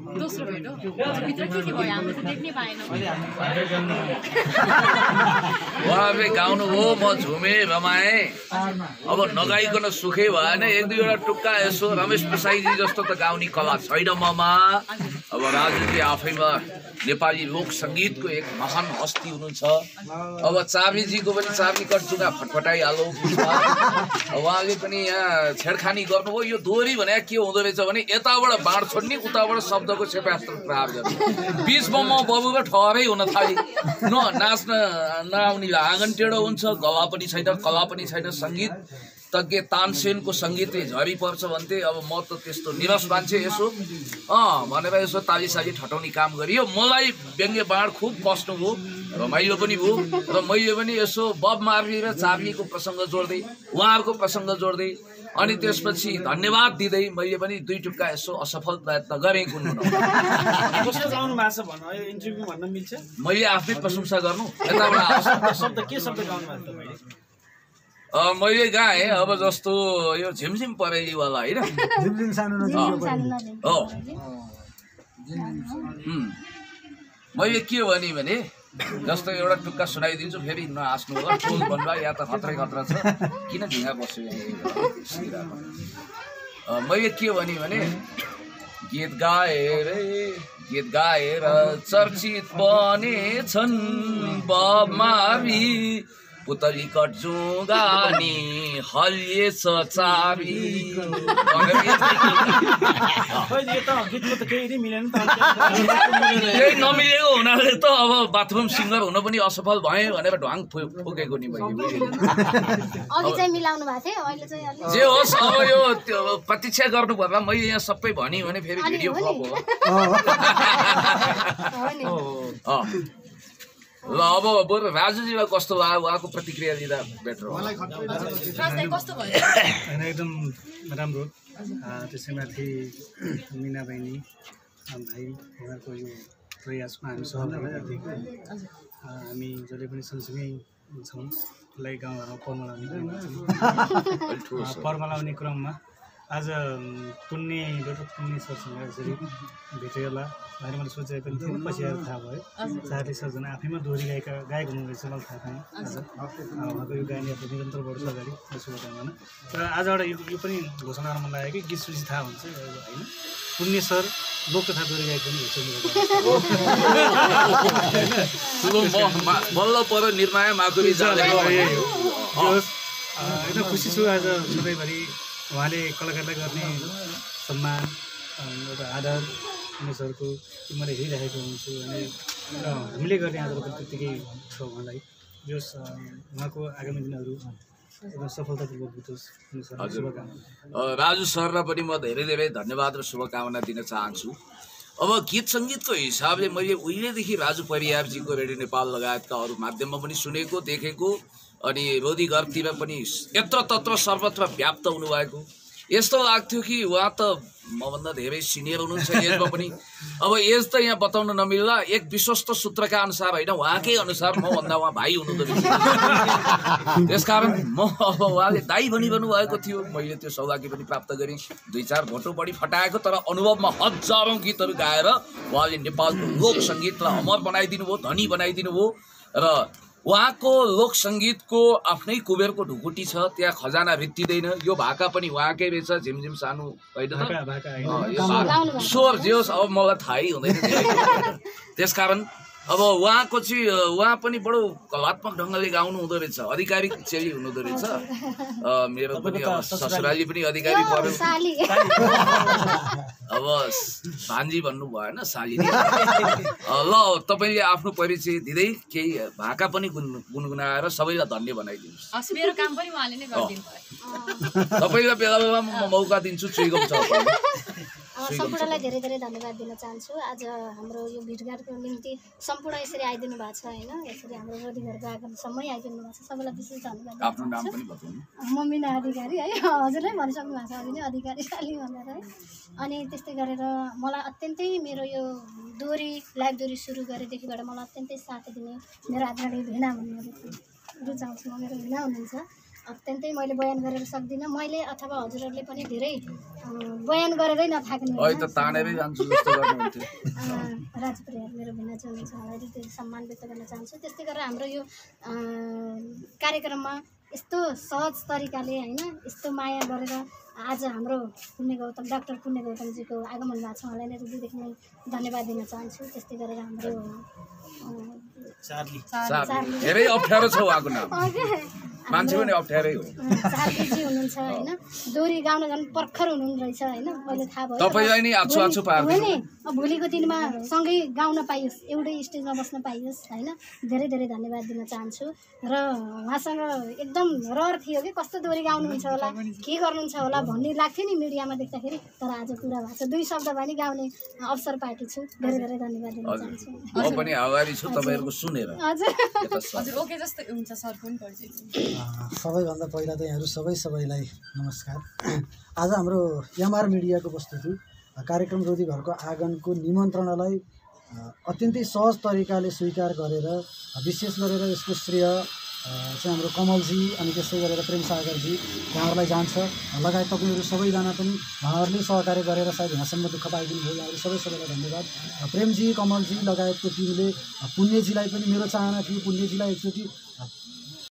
दोस्रो भेट हो भित्र के भयो हामीले त देख्नै पाएनौँ वहाँ पे गाउनु हो म झुमे रमाए अब नगाइकन सुखै भएन एक दुईवटा टुक्का यसो रमेश प्रसाईजी जस्तो त गाउने कला छैन ममा अब राजुजी आफैमा नेपाली लोक सङ्गीतको एक महान हस्ती हुनुहुन्छ अब चाबीजीको पनि चाबी कटचुका फटफटाइहालौँ उहाँले पनि यहाँ छेडखानी गर्नुभयो यो दोहोरी भने के हुँदो रहेछ भने यताबाट बाँड छोड्ने उताबाट शब्दको क्षेपास्त्र प्रहार गर्ने बिचमा म बबुको ठहरै हुन थालेँ नाच्न नआउनेलाई आँगन टेढो हुन्छ गला पनि छैन सङ्गीत तज्ञ तानसेनको सङ्गीतले झरी पर्छ भन्थे अब म त त्यस्तो निरस मान्छे यसो भनेर यसो तालीसाली ठटाउने काम गरियो मलाई व्यङ्ग्य बाँड खुब बस्नुभयो रमाइलो पनि भयो र मैले पनि यसो बब मार्ली र चार्लीको प्रसङ्ग जोड्दै उहाँहरूको प्रसङ्ग जोड्दै अनि त्यसपछि धन्यवाद दिँदै मैले पनि दुई टुक्का यसो असफल प्रयत्न गरेँ कस्तो गाउनु भएको छ भन्नु यो इन्टरभ्यू भन्न मिल्छ मैले आफ्नै प्रशंसा गर्नु यताबाट शब्द के शब्द गाउनु भएको छ मैले गाएँ अब जस्तो यो झिमझिम परेलीवाला होइन मैले के भने जस्तो एउटा टुक्का सुनाइदिन्छु फेरि नहाँस्नु होला टोल भन्दा या त खतरै खतरा छ किन ढिङ्गा बस्यो मैले के भने गीत गाएर चर्चित बनेछन् बब मार्ली पुतली कटजुगानी हलिएछ चाबी केही नमिलेको हुनाले त अब बाथरुम सिङ्गर हुन पनि असफल भएँ भनेर ढ्वाङ फुकेको नि मैले जे होस् अब यो प्रतीक्षा गर्नु पर्दा मैले यहाँ सबै भनी भने फेरि भिडियो फ्लप होला ल अब बरु राजुजीलाई कस्तो लाग्यो उहाँको प्रतिक्रिया दिँदा बेटर हो एकदम राम्रो त्यसैमाथि मिना बहिनी भाइ उहाँहरूको यो प्रयासमा हामी सहभागी दिएको हामी जसले पनि सँगसँगै छौँ उसलाई गाउँघरमा पर्व लाउने क्रममा आज डाक्टर पुन्ने सरसँग यसरी भेटेँ होला भनेर मैले सोचेको पनि थिएँ पछि आएर थाहा भयो साथै सरजना आफैमा दोहोरी गायक हुनुहुँदैछ मलाई थाहा थिएन आज उहाँको यो गायन यात्रा निरन्तर बढ्छ अगाडि शुभकामना र आजबाट यो पनि घोषणा गर्न मन लाग्यो कि गीत सूची थाहा हुन्छ होइन पुण्य सर लोक तथा दोहोरी गायक पनि बल्ल पर निर्माय माधुरी एकदम खुसी छु आज सधैँभरि उहाँले कलाकारलाई गर्ने सम्मान एउटा आदर उनीहरूको मैले हेरिरहेको हुन्छु अनि हामीले गर्ने आदर पनि त्यत्तिकै छ उहाँलाई जस उहाँको आगामी दिनहरू एकदम सफलतापूर्वक बितोस्। राजु सरलाई पनि म धेरै धेरै धन्यवाद र शुभकामना दिन चाहन्छु। अब गीत सङ्गीतको हिसाबले मैले उहिलेदेखि राजु परियारजीको रेडियो नेपाल लगायतका अरू माध्यममा पनि सुनेको देखेको अनि रोदी घरतिर पनि यत्र तत्र सर्वत्र व्याप्त हुनुभएको यस्तो लाग्थ्यो कि उहाँ त मभन्दा धेरै सिनियर हुनुहुन्छ एजमा पनि। अब एज त यहाँ बताउन नमिल्ला, एक विश्वस्त सूत्रका अनुसार होइन उहाँकै अनुसार मभन्दा उहाँ भाइ हुनुहुँदो रहेछ। त्यसकारण म अब उहाँले दाइ भनिरहनु भएको थियो, मैले त्यो सौभाग्य पनि प्राप्त गरेँ। 2-4 भोटो बढी फटाएको तर अनुभवमा हजारौँ गीतहरू गाएर उहाँले नेपालको लोक सङ्गीतलाई अमर बनाइदिनु भयो, धनी बनाइदिनु भयो। र उहाँको लोक सङ्गीतको आफ्नै कुबेरको ढुकुटी छ, त्यहाँ खजाना रित्तिँदैन। यो भाका पनि उहाँकै रहेछ, झिमझिम सानो होइन स्वर जे होस् अब मलाई थाहै हुँदैन। त्यसकारण अब उहाँको चाहिँ उहाँ पनि बडो कलात्मक ढङ्गले गाउनु हुँदो रहेछ, अधिकारी चेली हुनुहुँदो रहेछ। मेरो पनि ससुराली पनि अधिकारी पर्यो। अब भान्जी भन्नु भएन, साली। ल तपाईँले आफ्नो परिचय दिँदै केही भाका पनि गुनगुनाएर सबैलाई धन्य बनाइदिनुहोस्। मेरो काम पनि उहाँले नै गरिदिनु भयो। तपाईँलाई बेला बेलामा म मौका दिन्छु, चुइगम छ। सम्पूर्णलाई धेरै धेरै धन्यवाद दिन चाहन्छु। आज हाम्रो यो भेटघाटको निम्ति सम्पूर्ण यसरी आइदिनु भएको छ होइन, यसरी हाम्रो रोडीघरको आगमनसम्म आइदिनु भएको छ। सबैलाई विशेष धन्यवाद। आफ्नो नाम पनि बताउनु। म मिना अधिकारी है, हजुरले भनिसक्नु भएको छ अघि नै अधिकारी साली भनेर है। अनि त्यस्तै गरेर मलाई अत्यन्तै मेरो यो दोहोरी लाइभ दोहोरी सुरु गरेदेखिबाट मलाई अत्यन्तै साथ दिने मेरो आदरणीय भेना भन्ने रुचाउँछु म, मेरो भेना हुनुहुन्छ। अत्यन्तै मैले बयान गरेर सक्दिनँ। मैले अथवा हजुरहरूले पनि धेरै बयान गरेरै नथाक्ने अहिले त तानेरै जान्छु जस्तो गर्नुहुन्थ्यो। राजप्रिया मेरो भिन्न चाहिँ हुनुहुन्छ, उहाँलाई त्यो सम्मान व्यक्त गर्न चाहन्छु। त्यस्तै गरेर हाम्रो यो कार्यक्रममा यस्तो सहज तरिकाले होइन यस्तो माया गरेर आज हाम्रो पुण्य गौतम डाक्टर पुण्य गौतमजीको आगमन भएको छ, उहाँलाई नै हृदयदेखि नै धन्यवाद दिन चाहन्छु। त्यस्तै गरेर हाम्रो चार्ली धेरै अप्ठ्यारो छ उहाँको नाम, मान्छे पनि अप्ठ्यारै हो। चार्लीजी हुनुहुन्छ होइन, दोहोरी गाउन झन् पर्खर हुनुहुँदो रहेछ होइन, अहिले थाहा भयो। तपाईँलाई नि आछु आछु हो पार्दिनु नि, भोलिको दिनमा सँगै गाउन पाइयोस्, एउटै स्टेजमा बस्न पाइयोस् होइन। धेरै धेरै धन्यवाद दिन चाहन्छु। र उहाँसँग एकदम रहर थियो कि कस्तो दोहोरी गाउनुहुन्छ होला, के गर्नुहुन्छ होला भन्ने लाग्थ्यो नि मिडियामा देख्दाखेरि, तर आज पुरा भएको छ। 2 शब्द भए नि गाउने अवसर पाएकी छु। धेरै धेरै धन्यवाद दिन चाहन्छु। म पनि आभारी छु तपाईँहरूको सुनेर। हजुर ओके जस्तो हुन्छ सर पनि गरिदिनु। सबैभन्दा पहिला त यहाँहरू सबैलाई नमस्कार। आज हाम्रो एमआर मिडियाको प्रस्तुति कार्यक्रम रोधी घरको आँगनको निमन्त्रणालाई अत्यन्तै सहज तरिकाले स्वीकार गरेर विशेष गरेर यसको श्रेय चाहिँ हाम्रो कमलजी अनि त्यसै गरेर प्रेम सागरजी उहाँहरूलाई जान्छ। लगायत तपाईँहरू सबैजना पनि उहाँहरूले सहकार्य गरेर सायद यहाँसम्म दुःख पाइदिनु भयो। यहाँहरू सबैलाई धन्यवाद। प्रेमजी, कमलजी लगायतको टिमले पुण्यजीलाई पनि मेरो चाहना थियो पुण्यजीलाई एकचोटि